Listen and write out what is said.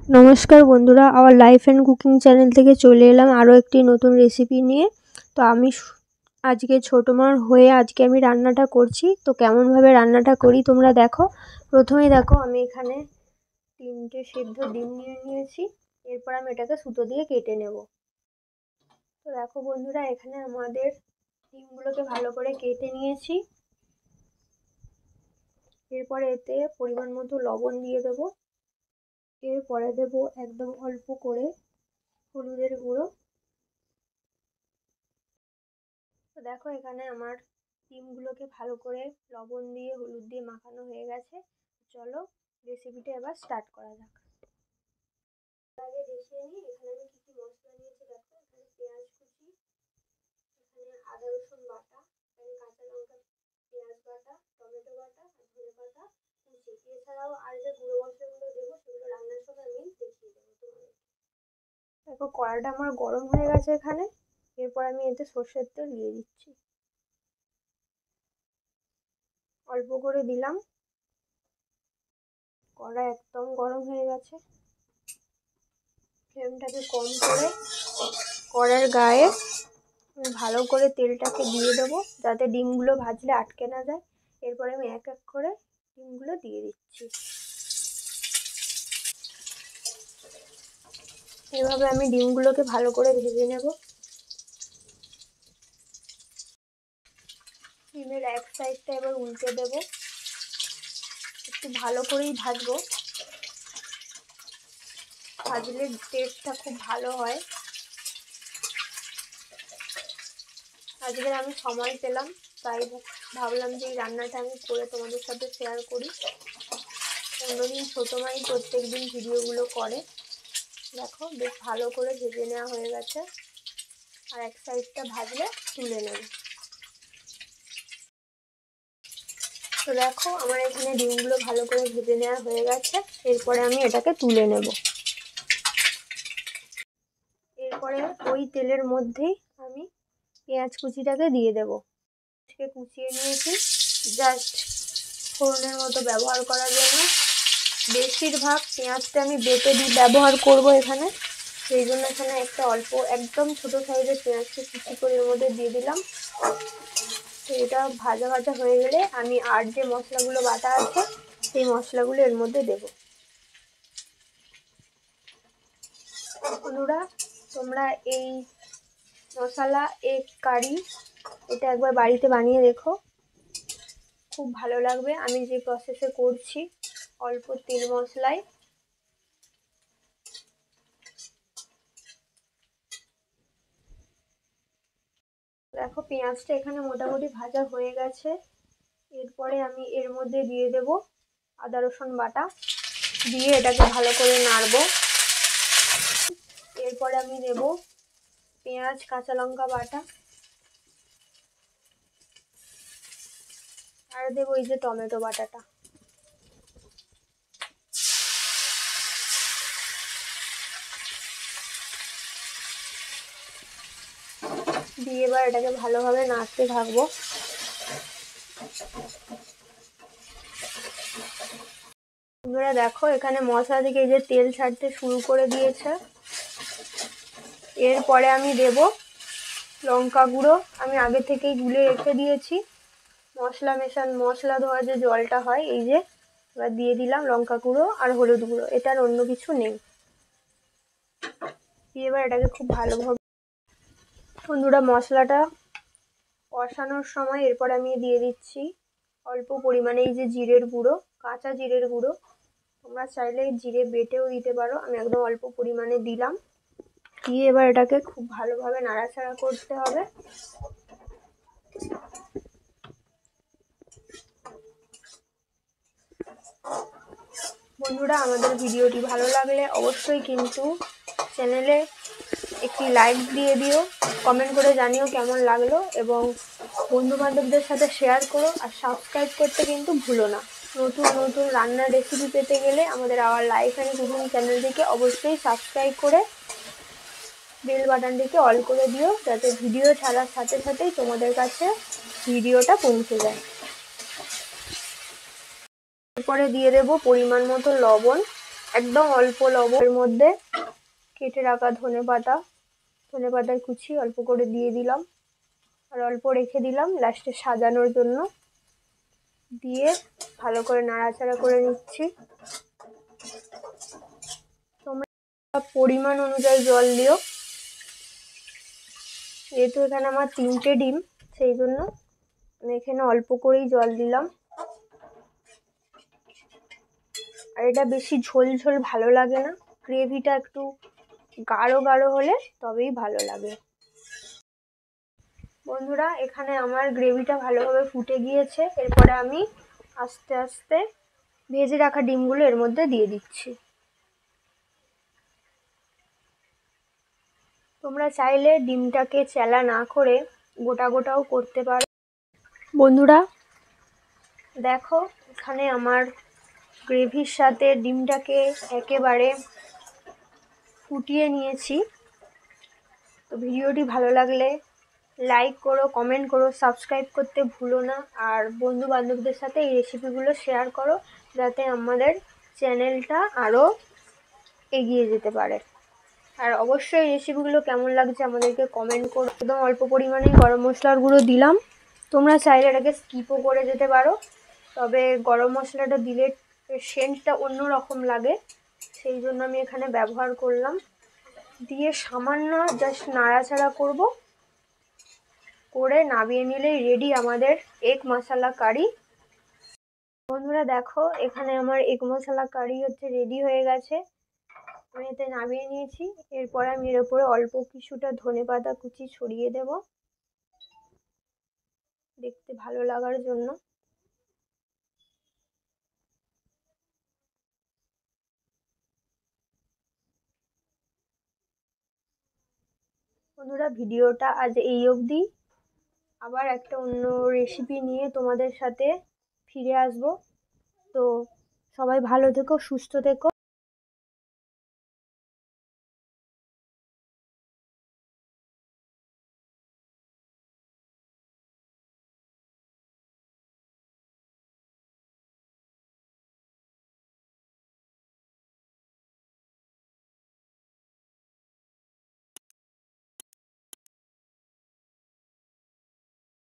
নমস্কার বন্ধুরা, our life and cooking channel থেকে চলে এলাম আরও একটি নতুন রেসিপি নিয়ে। তো আমি আজকে ছোটো মার হয়ে আজকে আমি রান্নাটা করছি। তো কেমনভাবে রান্নাটা করি তোমরা দেখো। প্রথমেই দেখো আমি এখানে 3টে সেদ্ধ ডিম নিয়ে নিয়েছি। এরপর আমি এটাকে সুতো দিয়ে কেটে নেব। তো দেখো বন্ধুরা, এখানে আমাদের ডিমগুলোকে ভালো করে কেটে নিয়েছি। এরপরে এতে পরিমাণ মতো লবণ দিয়ে দেবো। এরপরে দেবো একদম অল্প করে হলুদের গুঁড়ো। তো দেখো এখানে আমার ডিমগুলোকে ভালো করে লবণ দিয়ে হলুদ দিয়ে মাখানো হয়ে গেছে। চলো রেসিপিটা এবার স্টার্ট করা যাক। আগে দেখিয়ে নিই এখানে আমি কী কী মশলা নিয়েছি। দেখো এখানে পেঁয়াজ কুচি, এখানে আদা রসুন বাটা, এখানে কাঁচা লঙ্কা, পেঁয়াজ বাটা, টমেটো বাটা আর ধনে পাতা কুচি। এছাড়াও আর যে গুঁড়ো মশলাগুলো দেবো সেগুলো রান্নার সময় আমি দেখিয়ে দেবো তোমাদের। দেখো কড়াইটা আমার গরম হয়ে গেছে এখানে। এরপর আমি এতে সর্ষের তেল দিয়ে দিচ্ছি, অল্প করে দিলাম। কড়াই একদম গরম হয়ে গেছে। ফ্লেমটাকে কম করে কড়াইয়ের গায়ে ভালো করে তেলটাকে দিয়ে দেবো, যাতে ডিমগুলো ভাজলে আটকে না যায়। এরপরে আমি এক এক করে ডিমগুলো দিয়ে দিচ্ছি। এভাবে আমি ডিমগুলোকে ভালো করে ভেজে নেব। ডিমের এক সাইডটা এবার উল্টে দেব। একটু ভালো করেই ভাজবো, ভাজলে টেস্টটা খুব ভালো হয়। আজকে আমি সময় পেলাম, তাই ভাবলাম যে এই রান্নাটা আমি করে তোমাদের সাথে শেয়ার করি। অন্যদিন ছোটো মাই প্রত্যেক দিন ভিডিওগুলো করে। দেখো বেশ ভালো করে ভেজে নেওয়া হয়ে গেছে। আর এক সাইডটা ভাজলে তুলে নেব। তো দেখো আমার এখানে ডিমগুলো ভালো করে ভেজে নেওয়া হয়ে গেছে। এরপরে আমি এটাকে তুলে নেব। এরপরে ওই তেলের মধ্যেই আমি পেঁয়াজ কুচিটাকে দিয়ে দেব। কুচিয়ে নিয়েছি জাস্ট ফোড়নের মতো ব্যবহার করার জন্য। বেশিরভাগ পেঁয়াজটা আমি বেটে ব্যবহার করব এখানে, সেই জন্য এখানে একটা অল্প একদম ছোটো সাইজের পেঁয়াজকে কুচি করে এর মধ্যে দিয়ে দিলাম। তো এটা ভাজা ভাজা হয়ে গেলে আমি আর যে মশলাগুলো বাটা আছে সেই মশলাগুলো এর মধ্যে দেব। বন্ধুরা, তোমরা এই মশলা এগ কারি এটা একবার বাড়িতে বানিয়ে দেখো, খুব ভালো লাগবে। আমি যে প্রসেসে করছি অল্প তেল মশলায়। দেখো পেঁয়াজটা এখানে মোটামুটি ভাজা হয়ে গেছে। এরপরে আমি এর মধ্যে দিয়ে দেব আদা রসুন বাটা, দিয়ে এটাকে ভালো করে নাড়ব। এরপরে আমি দেব পেঁয়াজ কাঁচা লঙ্কা বাটা, আর দেবো এই যে টমেটো বাটাটা। দিয়ে এবার এটাকে ভালোভাবে নাড়তে থাকবো। তোমরা দেখো এখানে মশলা থেকে এই যে তেল ছাড়তে শুরু করে দিয়েছে। এরপরে আমি দেব লঙ্কা গুঁড়ো, আমি আগে থেকেই গুলে রেখে দিয়েছি। মশলা ধোয়া যে জলটা হয় এই যে, এবার দিয়ে দিলাম লঙ্কা গুঁড়ো আর হলুদ গুঁড়ো, এটার অন্য কিছু নেই। দিয়ে এবার এটাকে খুব ভালোভাবে বন্ধুরা মশলাটা কষানোর সময় এরপর আমি দিয়ে দিচ্ছি অল্প পরিমাণে এই যে জিরের গুঁড়ো, কাঁচা জিরের গুঁড়ো। তোমরা চাইলে জিরে বেটেও দিতে পারো, আমি একদম অল্প পরিমাণে দিলাম। দিয়ে এবার এটাকে খুব ভালোভাবে নাড়াচাড়া করতে হবে। বন্ধুরা, আমাদের ভিডিওটি ভালো লাগলে অবশ্যই কিন্তু চ্যানেলে একটি লাইক দিয়ে দিও, কমেন্ট করে জানিও কেমন লাগলো, এবং বন্ধুবান্ধবদের সাথে শেয়ার করো। আর সাবস্ক্রাইব করতে কিন্তু ভুলো না। নতুন নতুন রান্নার রেসিপি পেতে গেলে আমাদের আওয়ার লাইফ অ্যান্ড কুকিং চ্যানেলটিকে অবশ্যই সাবস্ক্রাইব করে বেল বাটনটিকে অল করে দিও, যাতে ভিডিও ছাড়ার সাথে সাথেই তোমাদের কাছে ভিডিওটা পৌঁছে যায়। এরপরে দিয়ে দেব পরিমাণ মতো লবণ। একদম অল্প লবণের মধ্যে কেটে রাখা ধনেপাতার কুচি অল্প করে দিয়ে দিলাম, আর অল্প রেখে দিলাম লাস্টে সাজানোর জন্য। দিয়ে ভালো করে নাড়াচাড়া করে নিচ্ছি। তোমরা পরিমাণ অনুযায়ী জল দিও। যেহেতু এখানে আমার 3টে ডিম, সেই জন্য আমি এখানে অল্প করেই জল দিলাম। আর এটা বেশি ঝোল ঝোল ভালো লাগে না, গ্রেভিটা একটু গাঢ় গাঢ় হলে তবেই ভালো লাগে। বন্ধুরা, এখানে আমার গ্রেভিটা ভালোভাবে ফুটে গিয়েছে। এরপরে আমি আস্তে আস্তে ভেজে রাখা ডিমগুলো এর মধ্যে দিয়ে দিচ্ছি। তোমরা চাইলে ডিমটাকে চেলা না করে গোটা গোটাও করতে পারো। বন্ধুরা দেখো, এখানে আমার গ্রেভির সাথে ডিমটাকে একেবারে ফুটিয়ে নিয়েছি। তো ভিডিওটি ভালো লাগলে লাইক করো, কমেন্ট করো, সাবস্ক্রাইব করতে ভুলো না। আর বন্ধু বান্ধবদের সাথে এই রেসিপিগুলো শেয়ার করো, যাতে আমাদের চ্যানেলটা আরও এগিয়ে যেতে পারে। আর অবশ্যই রেসিপিগুলো কেমন লাগছে আমাদেরকে কমেন্ট করো। একদম অল্প পরিমাণে গরম মশলার গুঁড়ো দিলাম, তোমরা চাইলে এটাকে স্কিপও করে যেতে পারো, তবে গরম মশলাটা দিলে সেন্টটা অন্য রকম লাগে, সেই জন্য আমি এখানে ব্যবহার করলাম। দিয়ে সামান্য জাস্ট নাড়াচাড়া করব, করে নামিয়ে নিলেই রেডি আমাদের এগ মশলা কারি। বন্ধুরা দেখো, এখানে আমার এগ মশলা কারি রেডি হয়ে গেছে। আমি এতে নামিয়ে নিয়েছি। এরপর আমি এর উপরে অল্প কিছুটা ধনেপাতা কুচি ছড়িয়ে দেব, দেখতে ভালো লাগার জন্য। বন্ধুরা, ভিডিওটা আজ এই অবধি। আবার একটা অন্য রেসিপি নিয়ে তোমাদের সাথে ফিরে আসবো। তো সবাই ভালো থেকো, সুস্থ থেকো।